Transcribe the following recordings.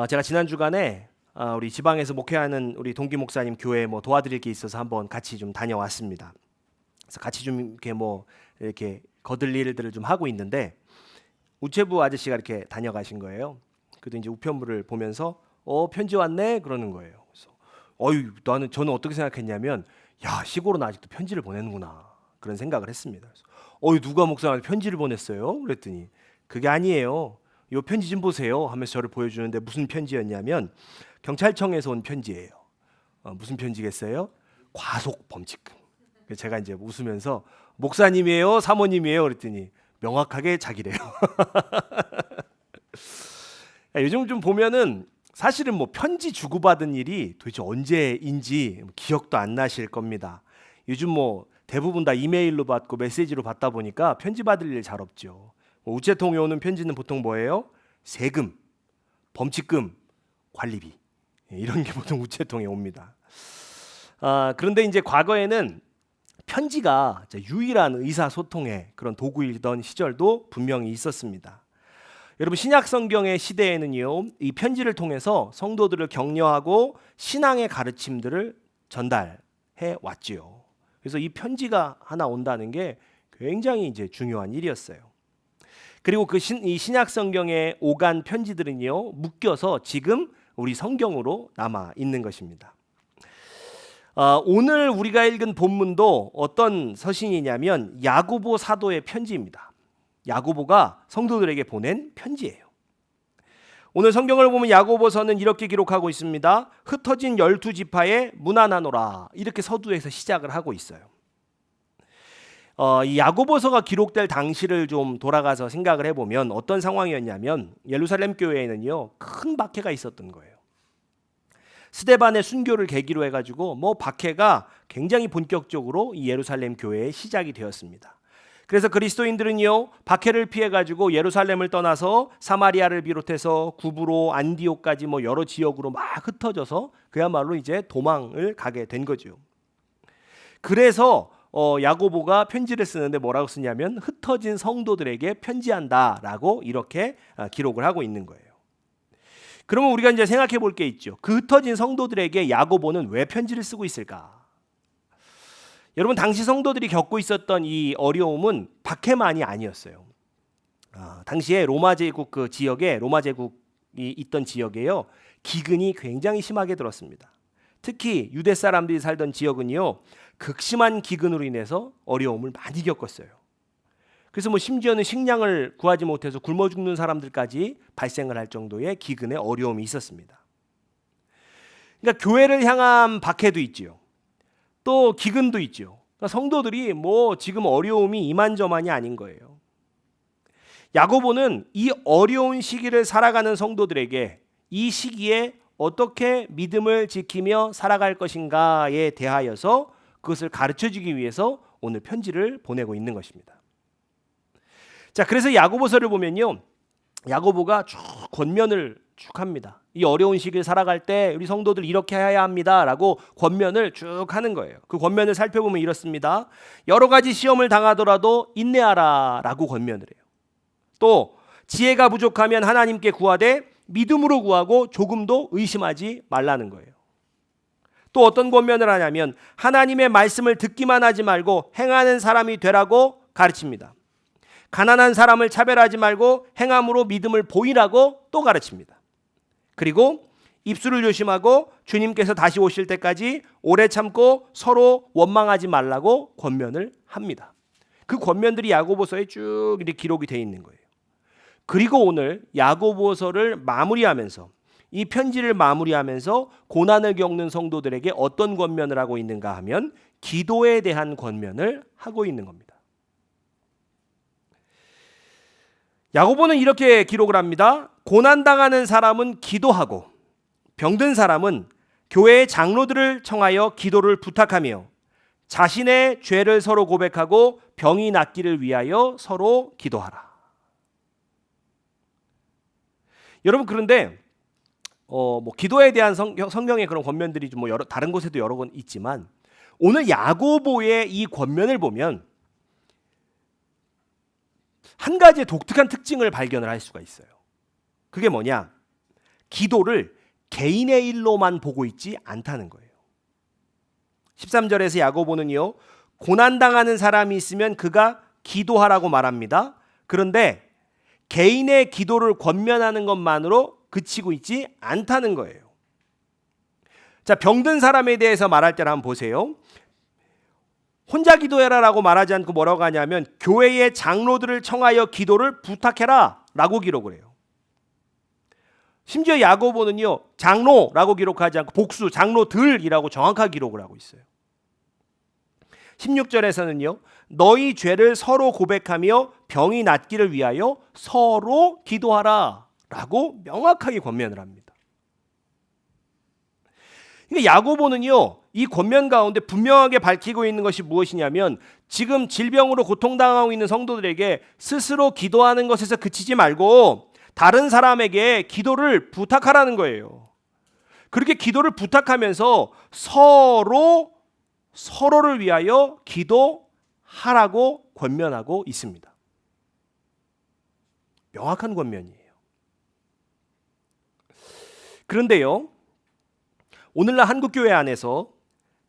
제가 지난 주간에 우리 지방에서 목회하는 우리 동기 목사님 교회 도와드릴 게 있어서 한번 같이 좀 다녀왔습니다. 그래서 같이 좀 이렇게 거들릴 일들을 좀 하고 있는데 우체부 아저씨가 이렇게 다녀가신 거예요. 그래도 이제 우편물을 보면서 편지 왔네 그러는 거예요. 그래서 저는 어떻게 생각했냐면 야, 시골은 아직도 편지를 보내는구나 그런 생각을 했습니다. 그래서 누가 목사님한테 편지를 보냈어요? 그랬더니 그게 아니에요. 요 편지 좀 보세요 하면서 저를 보여주는데 무슨 편지였냐면 경찰청에서 온 편지예요. 무슨 편지겠어요? 과속 범칙금. 제가 이제 웃으면서 목사님이에요, 사모님이에요 그랬더니 명확하게 자기래요. 요즘 좀 보면은 사실은 편지 주고받은 일이 도대체 언제인지 기억도 안 나실 겁니다. 요즘 대부분 다 이메일로 받고 메시지로 받다 보니까 편지 받을 일 잘 없죠. 우체통에 오는 편지는 보통 뭐예요? 세금, 범칙금, 관리비 이런 게 보통 우체통에 옵니다. 그런데 이제 과거에는 편지가 유일한 의사소통의 그런 도구이던 시절도 분명히 있었습니다. 여러분 신약 성경의 시대에는요, 이 편지를 통해서 성도들을 격려하고 신앙의 가르침들을 전달해 왔지요. 그래서 이 편지가 하나 온다는 게 굉장히 이제 중요한 일이었어요. 그리고 이 신약 성경의 오간 편지들은요, 묶여서 지금 우리 성경으로 남아 있는 것입니다. 오늘 우리가 읽은 본문도 어떤 서신이냐면 야고보 사도의 편지입니다. 야고보가 성도들에게 보낸 편지예요. 오늘 성경을 보면 야고보서는 이렇게 기록하고 있습니다. 흩어진 12지파에 문안하노라 이렇게 서두에서 시작을 하고 있어요. 이 야고보서가 기록될 당시를 좀 돌아가서 생각을 해보면 어떤 상황이었냐면 예루살렘 교회에는요 큰 박해가 있었던 거예요. 스데반의 순교를 계기로 해가지고 박해가 굉장히 본격적으로 이 예루살렘 교회의 시작이 되었습니다. 그래서 그리스도인들은요 박해를 피해가지고 예루살렘을 떠나서 사마리아를 비롯해서 구브로 안디옥까지 여러 지역으로 막 흩어져서 그야말로 이제 도망을 가게 된 거죠. 그래서 야고보가 편지를 쓰는데 뭐라고 쓰냐면 흩어진 성도들에게 편지한다라고 이렇게 기록을 하고 있는 거예요. 그러면 우리가 이제 생각해 볼 게 있죠. 그 흩어진 성도들에게 야고보는 왜 편지를 쓰고 있을까? 여러분 당시 성도들이 겪고 있었던 이 어려움은 박해만이 아니었어요. 당시에 로마 제국 로마 제국이 있던 지역에요 기근이 굉장히 심하게 들었습니다. 특히 유대 사람들이 살던 지역은요 극심한 기근으로 인해서 어려움을 많이 겪었어요. 그래서 심지어는 식량을 구하지 못해서 굶어 죽는 사람들까지 발생을 할 정도의 기근의 어려움이 있었습니다. 그러니까 교회를 향한 박해도 있지요. 또 기근도 있죠. 그러니까 성도들이 지금 어려움이 이만저만이 아닌 거예요. 야고보는 이 어려운 시기를 살아가는 성도들에게 이 시기에 어떻게 믿음을 지키며 살아갈 것인가에 대하여서 그것을 가르쳐주기 위해서 오늘 편지를 보내고 있는 것입니다. 자, 그래서 야고보서를 보면요, 야고보가 쭉 권면을 쭉 합니다. 이 어려운 시기를 살아갈 때 우리 성도들 이렇게 해야 합니다라고 권면을 쭉 하는 거예요. 그 권면을 살펴보면 이렇습니다. 여러 가지 시험을 당하더라도 인내하라라고 권면을 해요. 또 지혜가 부족하면 하나님께 구하되 믿음으로 구하고 조금도 의심하지 말라는 거예요. 또 어떤 권면을 하냐면 하나님의 말씀을 듣기만 하지 말고 행하는 사람이 되라고 가르칩니다. 가난한 사람을 차별하지 말고 행함으로 믿음을 보이라고 또 가르칩니다. 그리고 입술을 조심하고 주님께서 다시 오실 때까지 오래 참고 서로 원망하지 말라고 권면을 합니다. 그 권면들이 야고보서에 쭉 이렇게 기록이 되어 있는 거예요. 그리고 오늘 야고보서를 마무리하면서 이 편지를 마무리하면서 고난을 겪는 성도들에게 어떤 권면을 하고 있는가 하면 기도에 대한 권면을 하고 있는 겁니다. 야고보는 이렇게 기록을 합니다. 고난당하는 사람은 기도하고 병든 사람은 교회의 장로들을 청하여 기도를 부탁하며 자신의 죄를 서로 고백하고 병이 낫기를 위하여 서로 기도하라. 여러분 그런데 기도에 대한 성경의 그런 권면들이 좀 다른 곳에도 여러 번 있지만 오늘 야고보의 이 권면을 보면 한 가지의 독특한 특징을 발견을 할 수가 있어요. 그게 뭐냐? 기도를 개인의 일로만 보고 있지 않다는 거예요. 13절에서 야고보는요, 고난당하는 사람이 있으면 그가 기도하라고 말합니다. 그런데 개인의 기도를 권면하는 것만으로 그치고 있지 않다는 거예요. 자, 병든 사람에 대해서 말할 때를 한번 보세요. 혼자 기도해라라고 말하지 않고 뭐라고 하냐면 교회의 장로들을 청하여 기도를 부탁해라 라고 기록을 해요. 심지어 야고보는요, 장로라고 기록하지 않고 복수, 장로들이라고 정확하게 기록을 하고 있어요. 16절에서는요, 너희 죄를 서로 고백하며 병이 낫기를 위하여 서로 기도하라 라고 명확하게 권면을 합니다. 그러니까 야고보는요, 이 권면 가운데 분명하게 밝히고 있는 것이 무엇이냐면 지금 질병으로 고통당하고 있는 성도들에게 스스로 기도하는 것에서 그치지 말고 다른 사람에게 기도를 부탁하라는 거예요. 그렇게 기도를 부탁하면서 서로를 위하여 기도하라고 권면하고 있습니다. 명확한 권면이에요. 그런데요, 오늘날 한국교회 안에서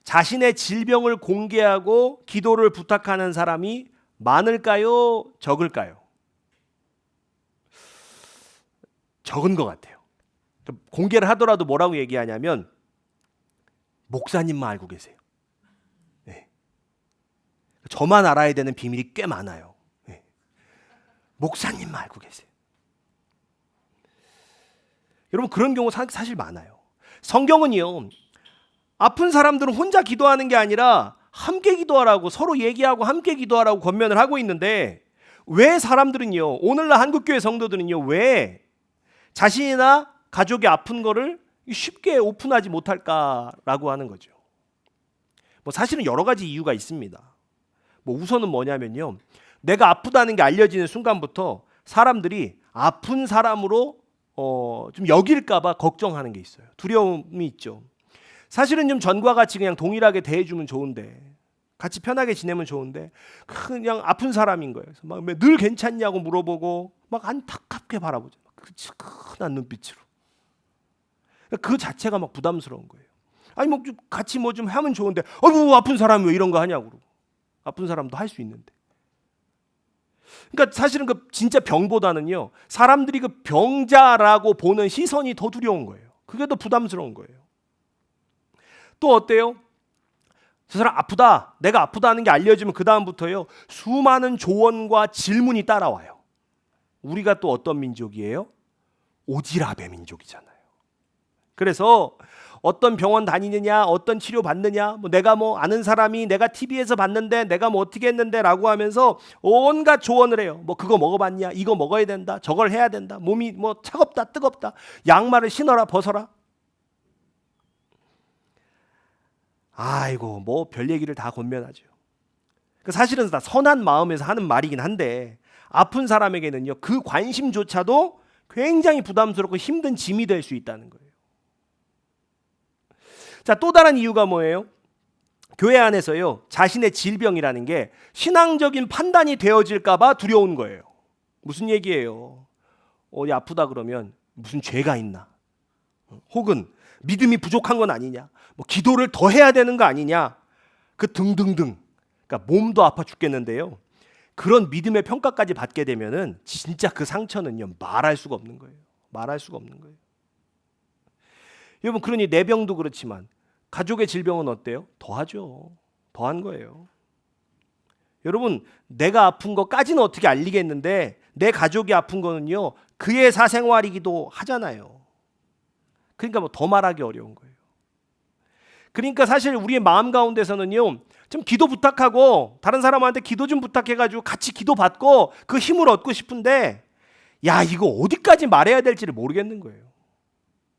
자신의 질병을 공개하고 기도를 부탁하는 사람이 많을까요? 적을까요? 적은 것 같아요. 공개를 하더라도 뭐라고 얘기하냐면 목사님만 알고 계세요. 네. 저만 알아야 되는 비밀이 꽤 많아요. 네. 목사님만 알고 계세요. 여러분, 그런 경우 사실 많아요. 성경은요, 아픈 사람들은 혼자 기도하는 게 아니라 함께 기도하라고, 서로 얘기하고 함께 기도하라고 권면을 하고 있는데 왜 사람들은요, 오늘날 한국교회 성도들은요, 왜 자신이나 가족이 아픈 거를 쉽게 오픈하지 못할까라고 하는 거죠. 뭐 사실은 여러 가지 이유가 있습니다. 뭐 우선은 뭐냐면요, 내가 아프다는 게 알려지는 순간부터 사람들이 아픈 사람으로 좀 여길까봐 걱정하는 게 있어요. 두려움이 있죠. 사실은 좀 전과 같이 그냥 동일하게 대해주면 좋은데, 같이 편하게 지내면 좋은데 그냥 아픈 사람인 거예요. 막 늘 괜찮냐고 물어보고 막 안타깝게 바라보죠. 그 큰 눈빛으로. 그 자체가 막 부담스러운 거예요. 아니 뭐 같이 뭐 좀 하면 좋은데, 아이고 아픈 사람이 왜 이런 거 하냐고. 아픈 사람도 할 수 있는데. 그러니까 사실은 그 진짜 병보다는요, 사람들이 그 병자라고 보는 시선이 더 두려운 거예요. 그게 더 부담스러운 거예요. 또 어때요? 저 사람 아프다, 내가 아프다는 게 알려지면 그 다음부터요, 수많은 조언과 질문이 따라와요. 우리가 또 어떤 민족이에요? 오지랖의 민족이잖아요. 그래서 어떤 병원 다니느냐, 어떤 치료 받느냐, 뭐 내가 뭐 아는 사람이 내가 TV에서 봤는데 내가 뭐 어떻게 했는데라고 하면서 온갖 조언을 해요. 뭐 그거 먹어봤냐, 이거 먹어야 된다, 저걸 해야 된다, 몸이 뭐 차갑다, 뜨겁다, 양말을 신어라, 벗어라. 아이고 뭐 별 얘기를 다 권면하죠. 사실은 다 선한 마음에서 하는 말이긴 한데 아픈 사람에게는요, 그 관심조차도 굉장히 부담스럽고 힘든 짐이 될 수 있다는 거예요. 자, 또 다른 이유가 뭐예요? 교회 안에서요, 자신의 질병이라는 게 신앙적인 판단이 되어질까 봐 두려운 거예요. 무슨 얘기예요? 어디 아프다 그러면 무슨 죄가 있나? 혹은 믿음이 부족한 건 아니냐? 뭐 기도를 더 해야 되는 거 아니냐? 그 등등등. 그러니까 몸도 아파 죽겠는데요, 그런 믿음의 평가까지 받게 되면은 진짜 그 상처는요, 말할 수가 없는 거예요. 말할 수가 없는 거예요. 여러분, 그러니 내 병도 그렇지만 가족의 질병은 어때요? 더하죠. 더한 거예요. 여러분, 내가 아픈 것까지는 어떻게 알리겠는데 내 가족이 아픈 거는요, 그의 사생활이기도 하잖아요. 그러니까 뭐 더 말하기 어려운 거예요. 그러니까 사실 우리의 마음 가운데서는요, 좀 기도 부탁하고 다른 사람한테 기도 좀 부탁해가지고 같이 기도 받고 그 힘을 얻고 싶은데, 야 이거 어디까지 말해야 될지를 모르겠는 거예요.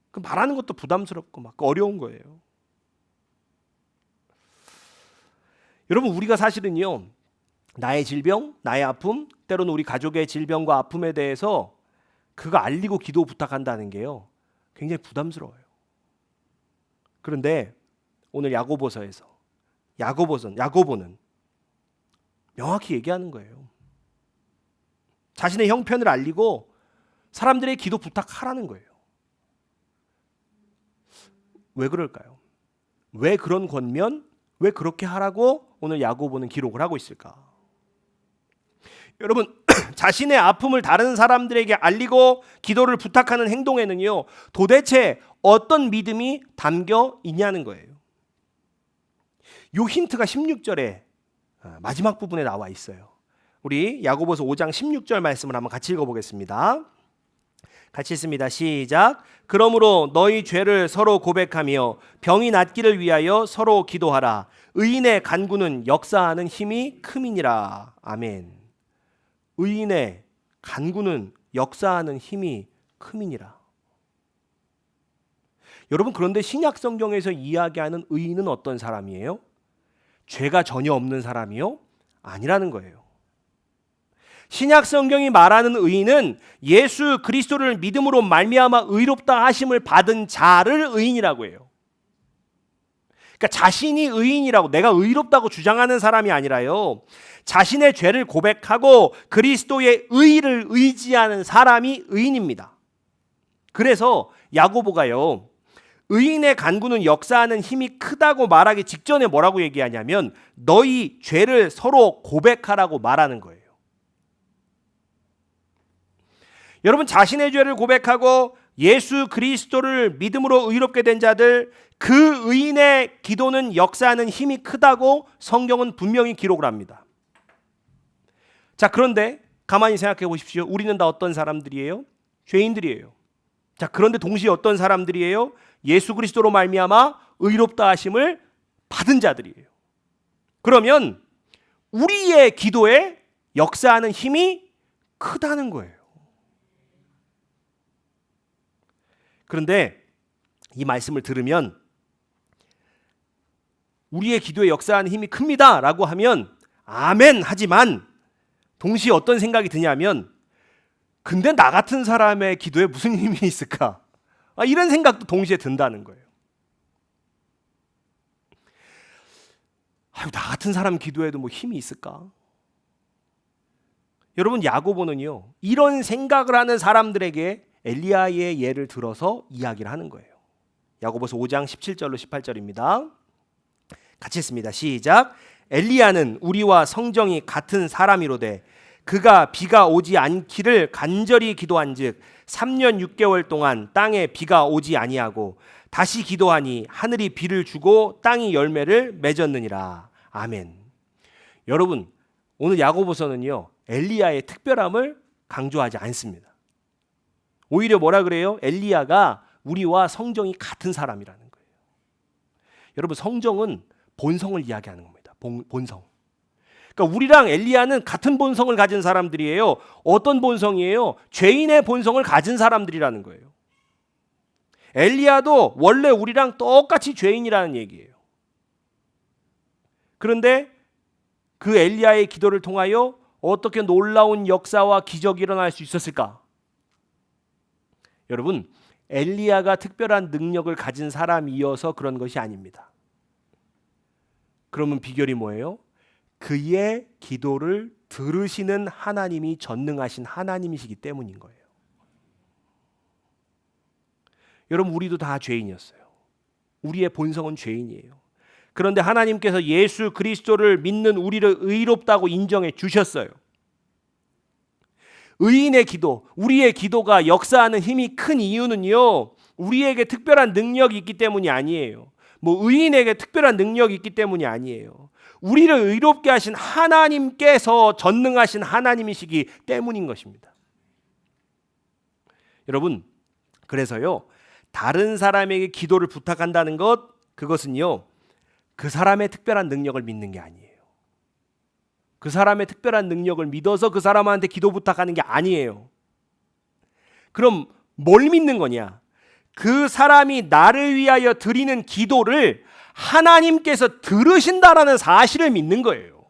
그 말하는 것도 부담스럽고 막 어려운 거예요. 여러분, 우리가 사실은요, 나의 질병, 나의 아픔, 때로는 우리 가족의 질병과 아픔에 대해서 그거 알리고 기도 부탁한다는 게요, 굉장히 부담스러워요. 그런데 오늘 야고보서에서 야고보는 명확히 얘기하는 거예요. 자신의 형편을 알리고 사람들의 기도 부탁하라는 거예요. 왜 그럴까요? 왜 그런 권면, 왜 그렇게 하라고 오늘 야고보는 기록을 하고 있을까? 여러분, 자신의 아픔을 다른 사람들에게 알리고 기도를 부탁하는 행동에는요, 도대체 어떤 믿음이 담겨 있냐는 거예요. 요 힌트가 16절에 마지막 부분에 나와 있어요. 우리 야고보서 5장 16절 말씀을 한번 같이 읽어보겠습니다. 같이 읽습니다. 시작. 그러므로 너희 죄를 서로 고백하며 병이 낫기를 위하여 서로 기도하라. 의인의 간구는 역사하는 힘이 큼이니라. 아멘. 의인의 간구는 역사하는 힘이 큼이니라. 여러분, 그런데 신약 성경에서 이야기하는 의인은 어떤 사람이에요? 죄가 전혀 없는 사람이요? 아니라는 거예요. 신약 성경이 말하는 의인은 예수 그리스도를 믿음으로 말미암아 의롭다 하심을 받은 자를 의인이라고 해요. 그러니까 자신이 의인이라고, 내가 의롭다고 주장하는 사람이 아니라요, 자신의 죄를 고백하고 그리스도의 의를 의지하는 사람이 의인입니다. 그래서 야고보가요, 의인의 간구는 역사하는 힘이 크다고 말하기 직전에 뭐라고 얘기하냐면 너희 죄를 서로 고백하라고 말하는 거예요. 여러분, 자신의 죄를 고백하고 예수 그리스도를 믿음으로 의롭게 된 자들, 그 의인의 기도는 역사하는 힘이 크다고 성경은 분명히 기록을 합니다. 자, 그런데 가만히 생각해 보십시오. 우리는 다 어떤 사람들이에요? 죄인들이에요. 자, 그런데 동시에 어떤 사람들이에요? 예수 그리스도로 말미암아 의롭다 하심을 받은 자들이에요. 그러면 우리의 기도에 역사하는 힘이 크다는 거예요. 그런데 이 말씀을 들으면 우리의 기도에 역사하는 힘이 큽니다 라고 하면 아멘 하지만 동시에 어떤 생각이 드냐면 근데 나 같은 사람의 기도에 무슨 힘이 있을까? 이런 생각도 동시에 든다는 거예요. 나 같은 사람 기도에도 뭐 힘이 있을까? 여러분, 야고보는요, 이런 생각을 하는 사람들에게 엘리야의 예를 들어서 이야기를 하는 거예요. 야고보서 5장 17절로 18절입니다. 같이 읽습니다. 시작. 엘리야는 우리와 성정이 같은 사람이로되 그가 비가 오지 않기를 간절히 기도한즉 3년 6개월 동안 땅에 비가 오지 아니하고 다시 기도하니 하늘이 비를 주고 땅이 열매를 맺었느니라. 아멘. 여러분, 오늘 야고보서는요, 엘리야의 특별함을 강조하지 않습니다. 오히려 뭐라 그래요? 엘리야가 우리와 성정이 같은 사람이라는 거예요. 여러분, 성정은 본성을 이야기하는 겁니다. 본성. 그러니까 우리랑 엘리야는 같은 본성을 가진 사람들이에요. 어떤 본성이에요? 죄인의 본성을 가진 사람들이라는 거예요. 엘리야도 원래 우리랑 똑같이 죄인이라는 얘기예요. 그런데 그 엘리야의 기도를 통하여 어떻게 놀라운 역사와 기적이 일어날 수 있었을까? 여러분, 엘리야가 특별한 능력을 가진 사람이어서 그런 것이 아닙니다. 그러면 비결이 뭐예요? 그의 기도를 들으시는 하나님이 전능하신 하나님이시기 때문인 거예요. 여러분, 우리도 다 죄인이었어요. 우리의 본성은 죄인이에요. 그런데 하나님께서 예수 그리스도를 믿는 우리를 의롭다고 인정해 주셨어요. 의인의 기도, 우리의 기도가 역사하는 힘이 큰 이유는요, 우리에게 특별한 능력이 있기 때문이 아니에요. 의인에게 특별한 능력이 있기 때문이 아니에요. 우리를 의롭게 하신 하나님께서 전능하신 하나님이시기 때문인 것입니다. 여러분, 그래서요, 다른 사람에게 기도를 부탁한다는 것, 그것은요, 그 사람의 특별한 능력을 믿는 게 아니에요. 그 사람의 특별한 능력을 믿어서 그 사람한테 기도 부탁하는 게 아니에요. 그럼 뭘 믿는 거냐? 그 사람이 나를 위하여 드리는 기도를 하나님께서 들으신다라는 사실을 믿는 거예요.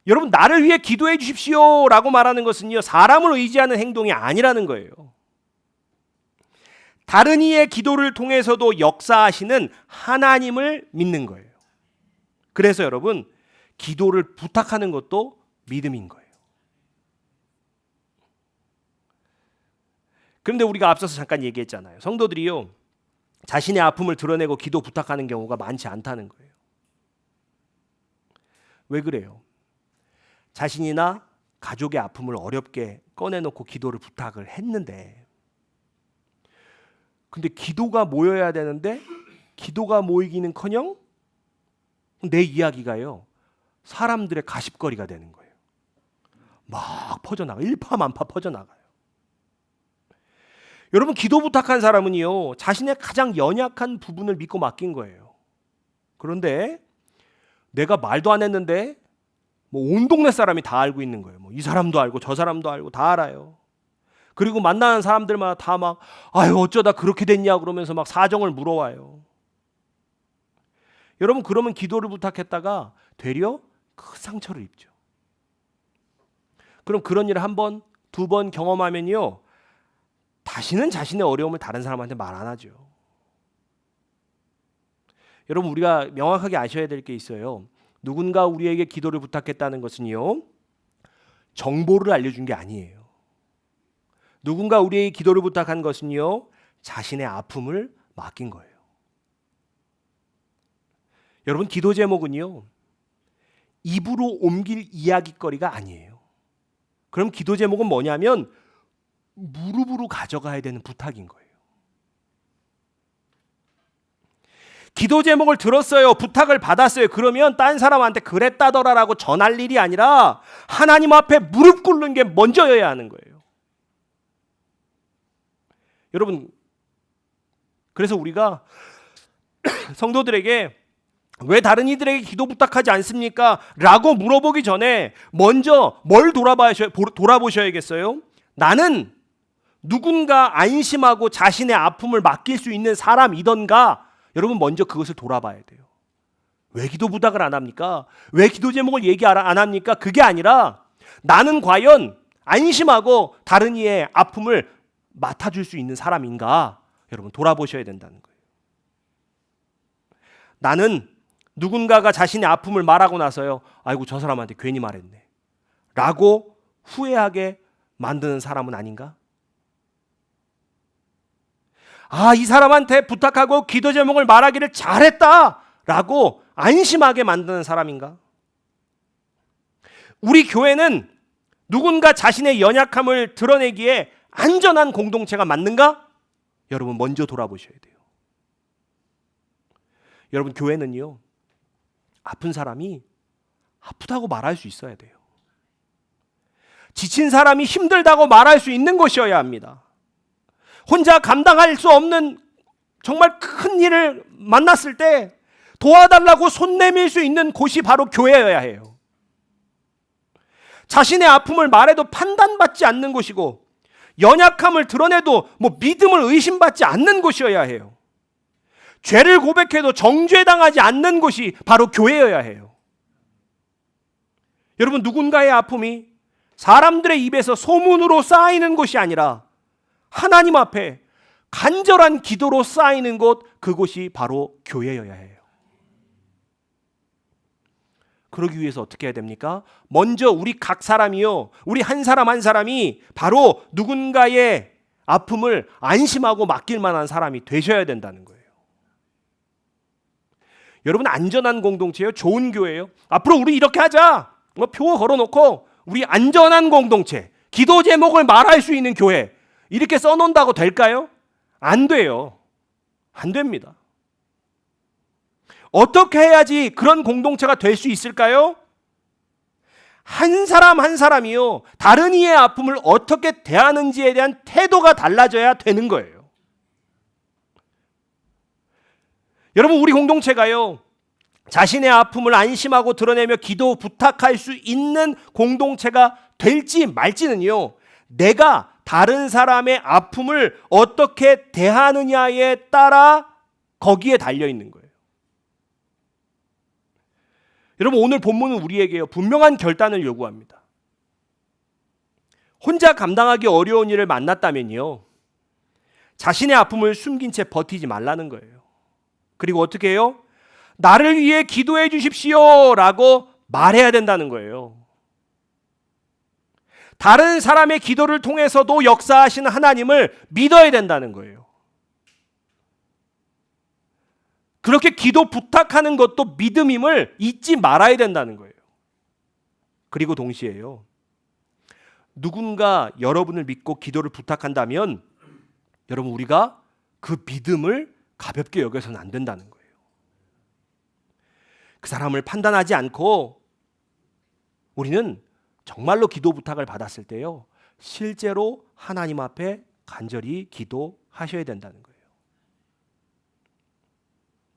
여러분, 나를 위해 기도해 주십시오 라고 말하는 것은요, 사람을 의지하는 행동이 아니라는 거예요. 다른 이의 기도를 통해서도 역사하시는 하나님을 믿는 거예요. 그래서 여러분, 기도를 부탁하는 것도 믿음인 거예요. 그런데 우리가 앞서서 잠깐 얘기했잖아요. 성도들이요, 자신의 아픔을 드러내고 기도 부탁하는 경우가 많지 않다는 거예요. 왜 그래요? 자신이나 가족의 아픔을 어렵게 꺼내놓고 기도를 부탁을 했는데, 근데 기도가 모여야 되는데 기도가 모이기는커녕 내 이야기가요, 사람들의 가십거리가 되는 거예요. 막 퍼져나가, 일파만파 퍼져나가요. 여러분, 기도 부탁한 사람은요, 자신의 가장 연약한 부분을 믿고 맡긴 거예요. 그런데 내가 말도 안 했는데 온 동네 사람이 다 알고 있는 거예요. 이 사람도 알고 저 사람도 알고 다 알아요. 그리고 만나는 사람들마다 다 막 아유 어쩌다 그렇게 됐냐 그러면서 막 사정을 물어와요. 여러분, 그러면 기도를 부탁했다가 되려 큰 상처를 입죠. 그럼 그런 일을 한 번, 두 번 경험하면요, 다시는 자신의 어려움을 다른 사람한테 말 안 하죠. 여러분, 우리가 명확하게 아셔야 될 게 있어요. 누군가 우리에게 기도를 부탁했다는 것은요, 정보를 알려준 게 아니에요. 누군가 우리에게 기도를 부탁한 것은요, 자신의 아픔을 맡긴 거예요. 여러분, 기도 제목은요, 입으로 옮길 이야기거리가 아니에요. 그럼 기도 제목은 뭐냐면 무릎으로 가져가야 되는 부탁인 거예요. 기도 제목을 들었어요. 부탁을 받았어요. 그러면 딴 사람한테 그랬다더라라고 전할 일이 아니라 하나님 앞에 무릎 꿇는 게 먼저여야 하는 거예요. 여러분, 그래서 우리가 성도들에게 왜 다른 이들에게 기도 부탁하지 않습니까? 라고 물어보기 전에 먼저 뭘 돌아보셔야겠어요? 나는 누군가 안심하고 자신의 아픔을 맡길 수 있는 사람이던가? 여러분, 먼저 그것을 돌아봐야 돼요. 왜 기도 부탁을 안 합니까? 왜 기도 제목을 얘기 안 합니까? 그게 아니라 나는 과연 안심하고 다른 이의 아픔을 맡아줄 수 있는 사람인가? 여러분, 돌아보셔야 된다는 거예요. 나는 누군가가 자신의 아픔을 말하고 나서요, 아이고 저 사람한테 괜히 말했네 라고 후회하게 만드는 사람은 아닌가? 아, 이 사람한테 부탁하고 기도 제목을 말하기를 잘했다 라고 안심하게 만드는 사람인가? 우리 교회는 누군가 자신의 연약함을 드러내기에 안전한 공동체가 맞는가? 여러분, 먼저 돌아보셔야 돼요. 여러분, 교회는요, 아픈 사람이 아프다고 말할 수 있어야 돼요. 지친 사람이 힘들다고 말할 수 있는 곳이어야 합니다. 혼자 감당할 수 없는 정말 큰 일을 만났을 때 도와달라고 손 내밀 수 있는 곳이 바로 교회여야 해요. 자신의 아픔을 말해도 판단받지 않는 곳이고, 연약함을 드러내도 믿음을 의심받지 않는 곳이어야 해요. 죄를 고백해도 정죄당하지 않는 곳이 바로 교회여야 해요. 여러분, 누군가의 아픔이 사람들의 입에서 소문으로 쌓이는 곳이 아니라 하나님 앞에 간절한 기도로 쌓이는 곳, 그곳이 바로 교회여야 해요. 그러기 위해서 어떻게 해야 됩니까? 먼저 우리 각 사람이요, 우리 한 사람 한 사람이 바로 누군가의 아픔을 안심하고 맡길 만한 사람이 되셔야 된다는 거예요. 여러분, 안전한 공동체예요. 좋은 교회예요. 앞으로 우리 이렇게 하자. 표 걸어놓고 우리 안전한 공동체, 기도 제목을 말할 수 있는 교회, 이렇게 써놓는다고 될까요? 안 돼요. 안 됩니다. 어떻게 해야지 그런 공동체가 될 수 있을까요? 한 사람 한 사람이요, 다른 이의 아픔을 어떻게 대하는지에 대한 태도가 달라져야 되는 거예요. 여러분, 우리 공동체가요, 자신의 아픔을 안심하고 드러내며 기도 부탁할 수 있는 공동체가 될지 말지는요, 내가 다른 사람의 아픔을 어떻게 대하느냐에 따라 거기에 달려 있는 거예요. 여러분, 오늘 본문은 우리에게요, 분명한 결단을 요구합니다. 혼자 감당하기 어려운 일을 만났다면요, 자신의 아픔을 숨긴 채 버티지 말라는 거예요. 그리고 어떻게 해요? 나를 위해 기도해 주십시오 라고 말해야 된다는 거예요. 다른 사람의 기도를 통해서도 역사하시는 하나님을 믿어야 된다는 거예요. 그렇게 기도 부탁하는 것도 믿음임을 잊지 말아야 된다는 거예요. 그리고 동시에요, 누군가 여러분을 믿고 기도를 부탁한다면 여러분, 우리가 그 믿음을 가볍게 여겨서는 안 된다는 거예요. 그 사람을 판단하지 않고 우리는 정말로 기도 부탁을 받았을 때요, 실제로 하나님 앞에 간절히 기도하셔야 된다는 거예요.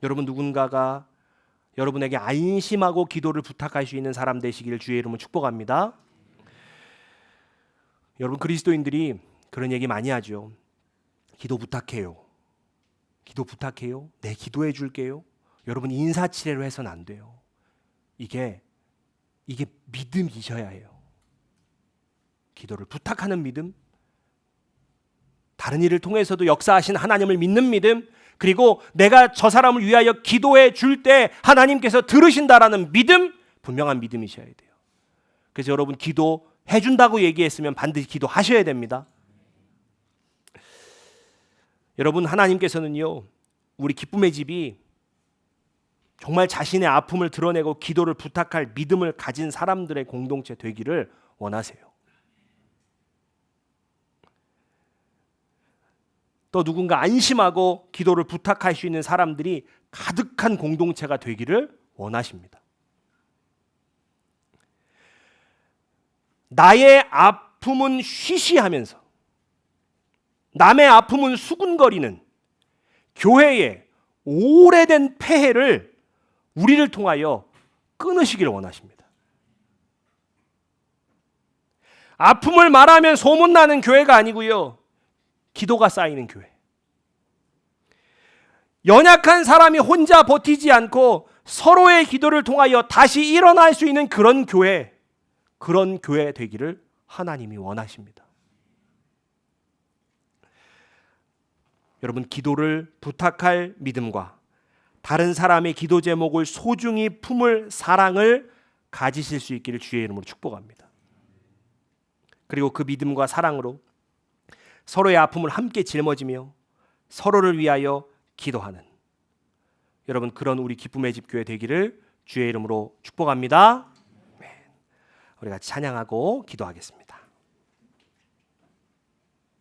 여러분, 누군가가 여러분에게 안심하고 기도를 부탁할 수 있는 사람 되시기를 주의 이름으로 축복합니다. 여러분, 그리스도인들이 그런 얘기 많이 하죠. 기도 부탁해요. 기도 부탁해요. 네, 기도해 줄게요. 여러분, 인사치레로 해서는 안 돼요. 이게 믿음이셔야 해요. 기도를 부탁하는 믿음, 다른 일을 통해서도 역사하신 하나님을 믿는 믿음, 그리고 내가 저 사람을 위하여 기도해 줄 때 하나님께서 들으신다라는 믿음, 분명한 믿음이셔야 돼요. 그래서 여러분, 기도해 준다고 얘기했으면 반드시 기도하셔야 됩니다. 여러분, 하나님께서는요, 우리 기쁨의 집이 정말 자신의 아픔을 드러내고 기도를 부탁할 믿음을 가진 사람들의 공동체 되기를 원하세요. 또 누군가 안심하고 기도를 부탁할 수 있는 사람들이 가득한 공동체가 되기를 원하십니다. 나의 아픔은 쉬쉬하면서 남의 아픔은 수군거리는 교회의 오래된 폐해를 우리를 통하여 끊으시기를 원하십니다. 아픔을 말하면 소문나는 교회가 아니고요, 기도가 쌓이는 교회. 연약한 사람이 혼자 버티지 않고 서로의 기도를 통하여 다시 일어날 수 있는 그런 교회 되기를 하나님이 원하십니다. 여러분, 기도를 부탁할 믿음과 다른 사람의 기도 제목을 소중히 품을 사랑을 가지실 수 있기를 주의 이름으로 축복합니다. 그리고 그 믿음과 사랑으로 서로의 아픔을 함께 짊어지며 서로를 위하여 기도하는 여러분, 그런 우리 기쁨의 집 교회 되기를 주의 이름으로 축복합니다. 우리 같이 찬양하고 기도하겠습니다.